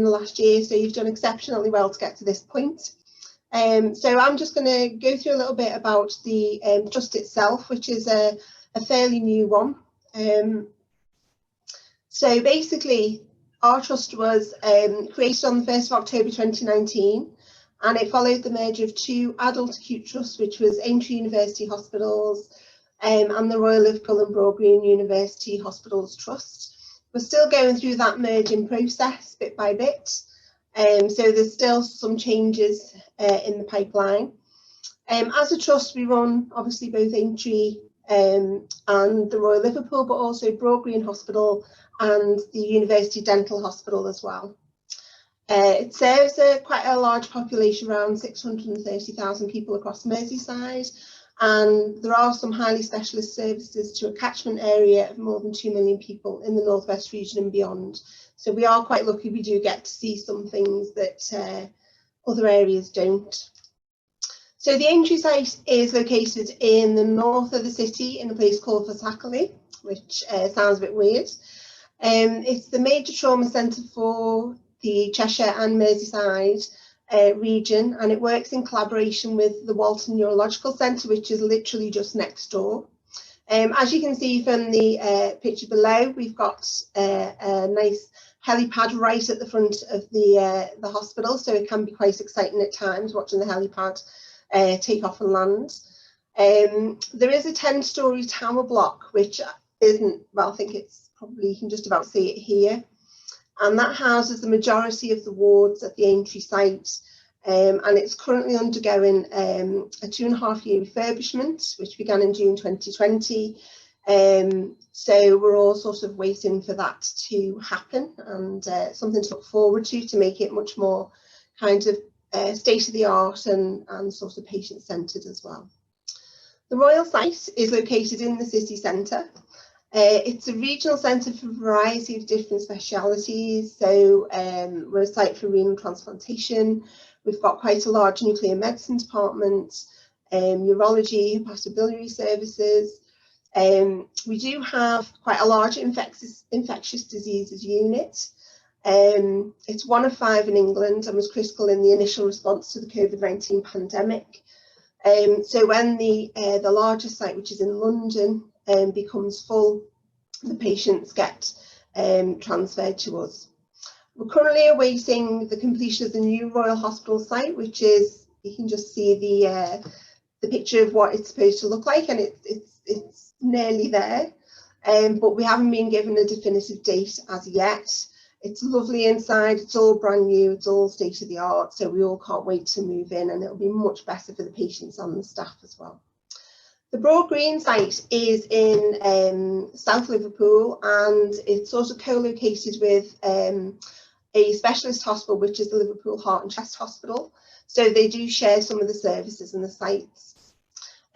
the last year, so you've done exceptionally well to get to this point. So I'm just going to go through a little bit about the trust itself, which is a fairly new one. So basically, our trust was created on the 1st of October 2019, and it followed the merger of two adult acute trusts, which was Aintree University Hospitals and the Royal Liverpool and Broad Green University Hospitals Trust. We're still going through that merging process bit by bit, so there's still some changes in the pipeline. As a trust, we run obviously both Aintree and the Royal Liverpool, but also Broad Green Hospital and the University Dental Hospital as well. It serves quite a large population, around 630,000 people across Merseyside, and there are some highly specialist services to a catchment area of more than 2 million people in the North West region and beyond. So we are quite lucky, we do get to see some things that other areas don't. So the Aintree site is located in the north of the city in a place called Fatakali, which sounds a bit weird. It's the major trauma centre for the Cheshire and Merseyside region, and it works in collaboration with the Walton Neurological Centre, which is literally just next door. As you can see from the picture below, we've got a nice helipad right at the front of the hospital, so it can be quite exciting at times watching the helipad take off and land. There is a 10-storey tower block, which isn't, well, I think it's probably, you can just about see it here, and that houses the majority of the wards at the Aintree site, and it's currently undergoing a 2.5-year refurbishment, which began in June 2020. So we're all sort of waiting for that to happen, and something to look forward to make it much more kind of state-of-the-art and sort of patient-centred as well. The Royal site is located in the city centre. It's a regional centre for a variety of different specialities. So we're a site for renal transplantation. We've got quite a large nuclear medicine department, urology, hepatobiliary services. We do have quite a large infectious diseases unit. It's one of 5 in England and was critical in the initial response to the COVID-19 pandemic. So when the largest site, which is in London, becomes full, the patients get transferred to us. We're currently awaiting the completion of the new Royal Hospital site, which is, you can just see the picture of what it's supposed to look like, and it's nearly there, but we haven't been given a definitive date as yet. It's lovely inside, it's all brand new, it's all state-of-the-art, so we all can't wait to move in, and it'll be much better for the patients and the staff as well. The Broad Green site is in South Liverpool, and it's sort of co-located with a specialist hospital, which is the Liverpool Heart and Chest Hospital. So they do share some of the services and the sites.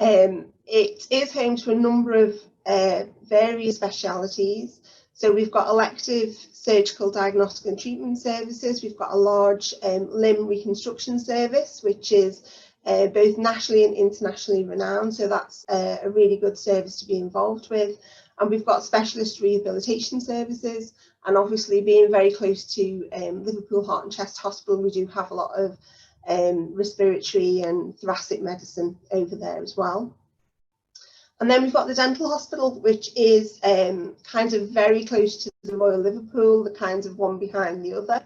It is home to a number of various specialities. So we've got elective surgical diagnostic and treatment services. We've got a large limb reconstruction service, which is both nationally and internationally renowned. So that's a really good service to be involved with. And we've got specialist rehabilitation services. And obviously being very close to Liverpool Heart and Chest Hospital, we do have a lot of respiratory and thoracic medicine over there as well. And then we've got the dental hospital, which is kind of very close to the Royal Liverpool, the kind of one behind the other.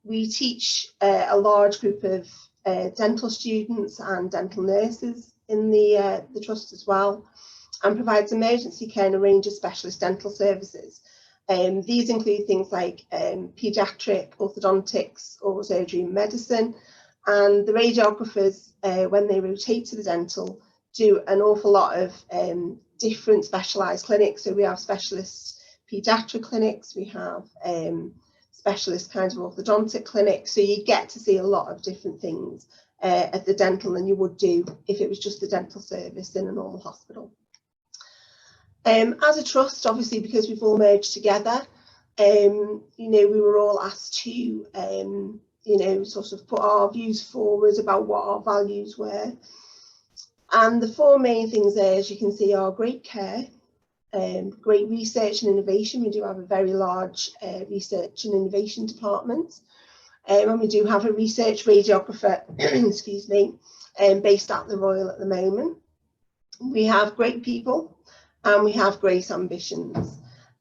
We teach a large group of dental students and dental nurses in the trust as well, and provides emergency care and a range of specialist dental services. These include things like paediatric, orthodontics, oral surgery and medicine, and the radiographers, when they rotate to the dental, do an awful lot of different specialised clinics. So we have specialist paediatric clinics, we have specialist kinds of orthodontic clinics, so you get to see a lot of different things at the dental than you would do if it was just the dental service in a normal hospital. As a trust, obviously, because we've all merged together, you know, we were all asked to, you know, sort of put our views forward about what our values were. And the 4 main things there, as you can see, are great care, great research and innovation. We do have a very large research and innovation department. And we do have a research radiographer, excuse me, based at the Royal at the moment. We have great people and we have great ambitions.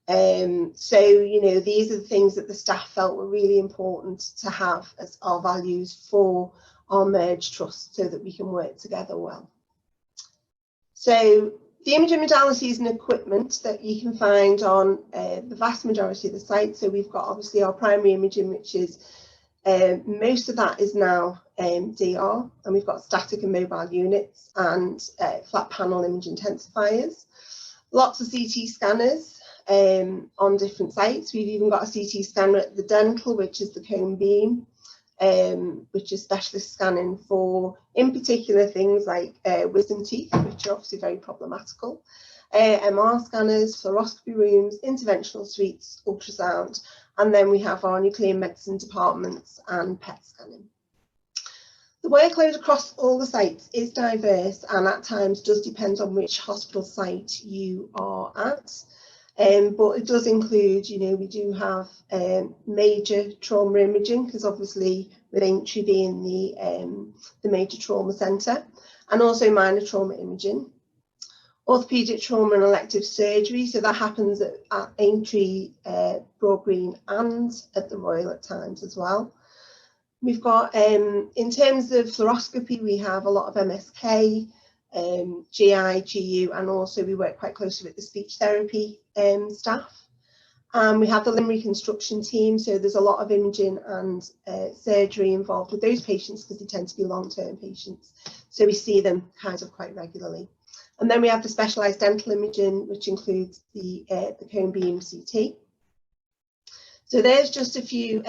So, you know, these are the things that the staff felt were really important to have as our values for our merged trust so that we can work together well. So the imaging modalities and equipment that you can find on the vast majority of the site. So we've got obviously our primary imaging, which is most of that is now DR, and we've got static and mobile units and flat panel image intensifiers. Lots of CT scanners on different sites. We've even got a CT scanner at the dental, which is the cone beam, which is specialist scanning for, in particular, things like wisdom teeth, which are obviously very problematical. MR scanners, fluoroscopy rooms, interventional suites, ultrasound, and then we have our nuclear medicine departments and PET scanning. The workload across all the sites is diverse and at times does depend on which hospital site you are at. But it does include, you know, we do have major trauma imaging, because obviously with Aintree being the major trauma centre, and also minor trauma imaging. Orthopaedic trauma and elective surgery, so that happens at Aintree, Broad Green and at the Royal at times as well. We've got, in terms of fluoroscopy, we have a lot of MSK, GI, GU, and also we work quite closely with the speech therapy staff. We have the limb reconstruction team, so there's a lot of imaging and surgery involved with those patients because they tend to be long-term patients. So we see them kind of quite regularly. And then we have the specialised dental imaging, which includes the cone beam CT. So there's just a few,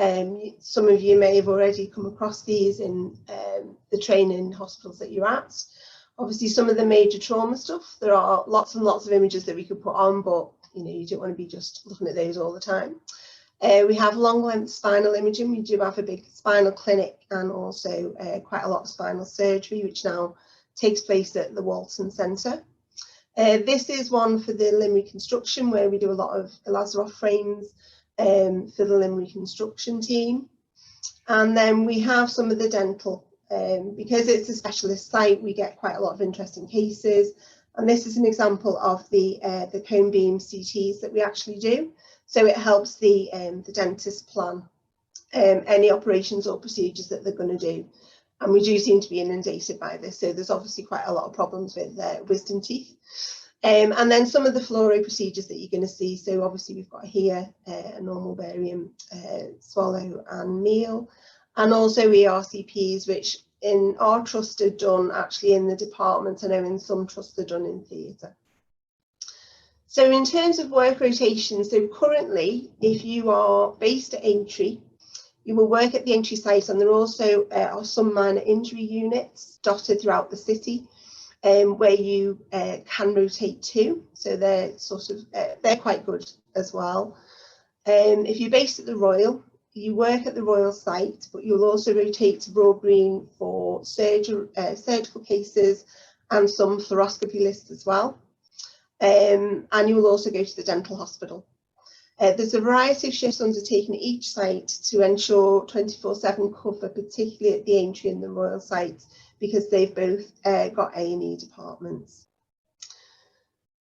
some of you may have already come across these in the training hospitals that you're at. Obviously, some of the major trauma stuff, there are lots and lots of images that we could put on, but you know, you don't want to be just looking at those all the time. We have long length spinal imaging. We do have a big spinal clinic and also quite a lot of spinal surgery, which now takes place at the Walton Centre. This is one for the limb reconstruction, where we do a lot of Lazaroff frames for the limb reconstruction team. And then we have some of the dental. Because it's a specialist site, we get quite a lot of interesting cases. And this is an example of the cone beam CTs that we actually do. So it helps the dentist plan any operations or procedures that they're going to do. And we do seem to be inundated by this. So there's obviously quite a lot of problems with wisdom teeth. And then some of the fluoro procedures that you're going to see. So obviously we've got here a normal barium, swallow and meal. And also ERCPs, which in our trust are done actually in the department. I know in some trusts they're done in theatre. So in terms of work rotation, so currently, if you are based at Aintree, you will work at the Aintree site, and there also are some minor injury units dotted throughout the city where you can rotate to. So they're sort of, they're quite good as well. If you're based at the Royal, you work at the Royal site, but you'll also rotate to Broad Green for surgical cases and some fluoroscopy lists as well. And you will also go to the dental hospital. There's a variety of shifts undertaken at each site to ensure 24/7 cover, particularly at the Aintree and the Royal sites, because they've both got A&E departments.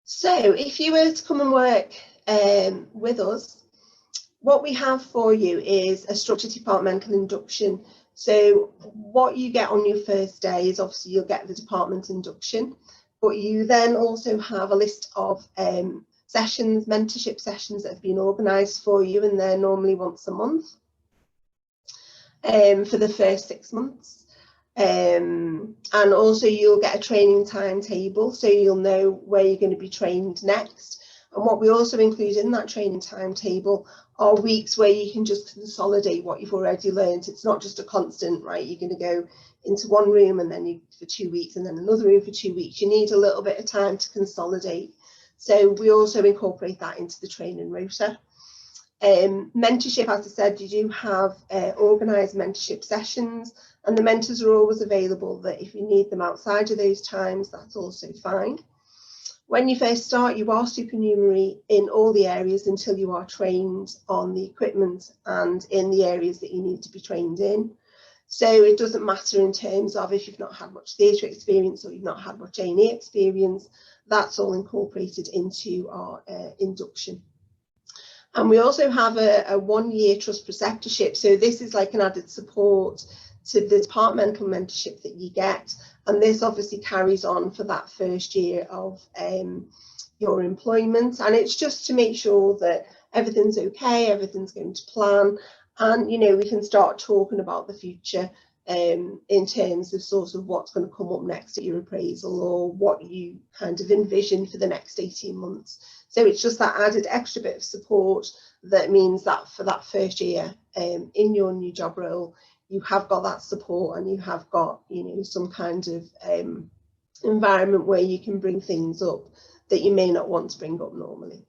So if you were to come and work with us, what we have for you is a structured departmental induction. So what you get on your first day is obviously you'll get the department induction, but you then also have a list of sessions, mentorship sessions that have been organised for you, and they're normally once a month for the first 6 months. And also you'll get a training timetable, so you'll know where you're going to be trained next. And what we also include in that training timetable are weeks where you can just consolidate what you've already learned. It's not just a constant, right? You're going to go into one room and then for 2 weeks and then another room for 2 weeks. You need a little bit of time to consolidate. So we also incorporate that into the training rota. Mentorship, as I said, you do have organised mentorship sessions, and the mentors are always available, that if you need them outside of those times, that's also fine. When you first start, you are supernumerary in all the areas until you are trained on the equipment and in the areas that you need to be trained in. So it doesn't matter in terms of if you've not had much theatre experience or you've not had much A&E experience, that's all incorporated into our induction. And we also have a 1-year trust preceptorship. So this is like an added support to the departmental mentorship that you get. And this obviously carries on for that first year of your employment. And it's just to make sure that everything's okay, everything's going to plan. And, you know, we can start talking about the future in terms of sort of what's going to come up next at your appraisal or what you kind of envision for the next 18 months. So it's just that added extra bit of support that means that for that first year in your new job role, you have got that support and you have got, you know, some kind of environment where you can bring things up that you may not want to bring up normally.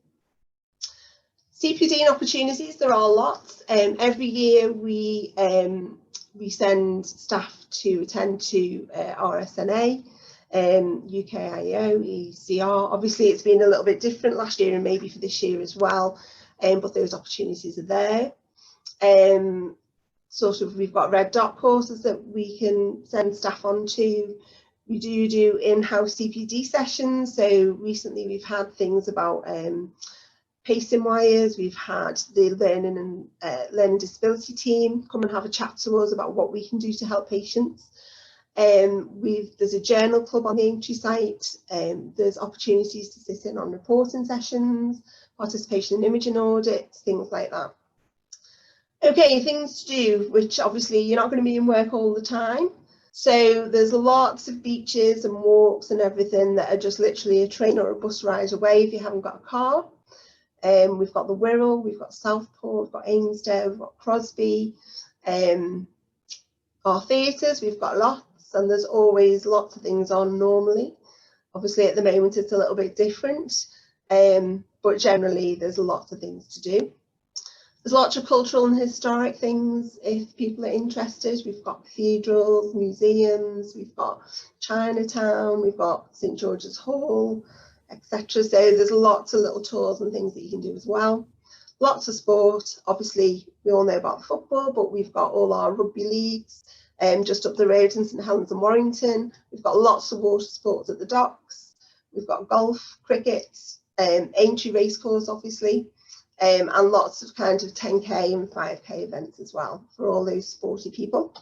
CPD opportunities, there are lots. Every year we send staff to attend to RSNA, UKIO, ECR. Obviously it's been a little bit different last year and maybe for this year as well, but those opportunities are there. Sort of we've got red dot courses that we can send staff on to. We do in-house CPD sessions. So recently we've had things about pacing wires. We've had the learning disability team come and have a chat to us about what we can do to help patients. There's a journal club on the Aintree site. There's opportunities to sit in on reporting sessions, participation in imaging audits, things like that. Okay, things to do, which obviously you're not going to be in work all the time. So there's lots of beaches and walks and everything that are just literally a train or a bus ride away if you haven't got a car. We've got the Wirral, we've got Southport, we've got Ainsdale, we've got Crosby. Our theatres, we've got lots, and there's always lots of things on normally. Obviously at the moment it's a little bit different, but generally there's lots of things to do. There's lots of cultural and historic things if people are interested. We've got cathedrals, museums, we've got Chinatown, we've got St George's Hall, etc. So there's lots of little tours and things that you can do as well. Lots of sport. Obviously we all know about football, but we've got all our rugby leagues just up the road in St Helens and Warrington. We've got lots of water sports at the docks. We've got golf, cricket, Aintree racecourse obviously. And lots of kind of 10k and 5k events as well for all those sporty people.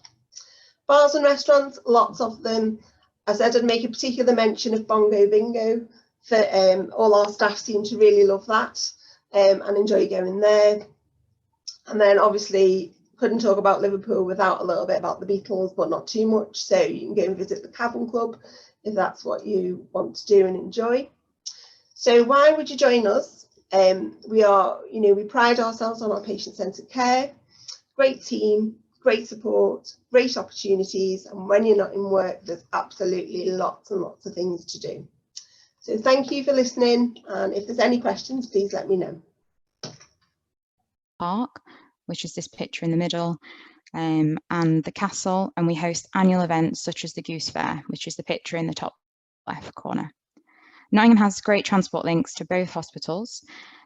Bars and restaurants, lots of them. I said I'd make a particular mention of Bongo Bingo. For all our staff seem to really love that and enjoy going there. And then obviously couldn't talk about Liverpool without a little bit about the Beatles, but not too much. So you can go and visit the Cavern Club if that's what you want to do and enjoy. So why would you join us? We pride ourselves on our patient-centred care, great team, great support, great opportunities, and when you're not in work, there's absolutely lots and lots of things to do. So thank you for listening, and if there's any questions, please let me know. Park, which is this picture in the middle, and the castle, and we host annual events such as the Goose Fair, which is the picture in the top left corner. Nottingham has great transport links to both hospitals.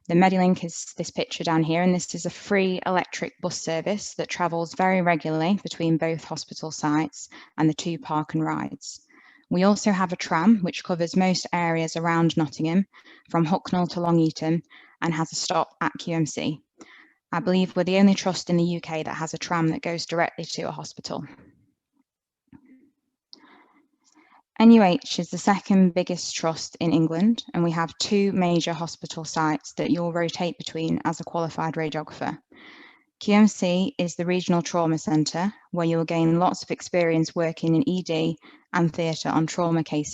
The Medilink is this picture down here, and this is a free electric bus service that travels very regularly between both hospital sites and the 2 park and rides. We also have a tram which covers most areas around Nottingham, from Hucknall to Long Eaton, and has a stop at QMC. I believe we're the only trust in the UK that has a tram that goes directly to a hospital. NUH is the second biggest trust in England, and we have 2 major hospital sites that you'll rotate between as a qualified radiographer. QMC is the regional trauma centre, where you'll gain lots of experience working in ED and theatre on trauma cases.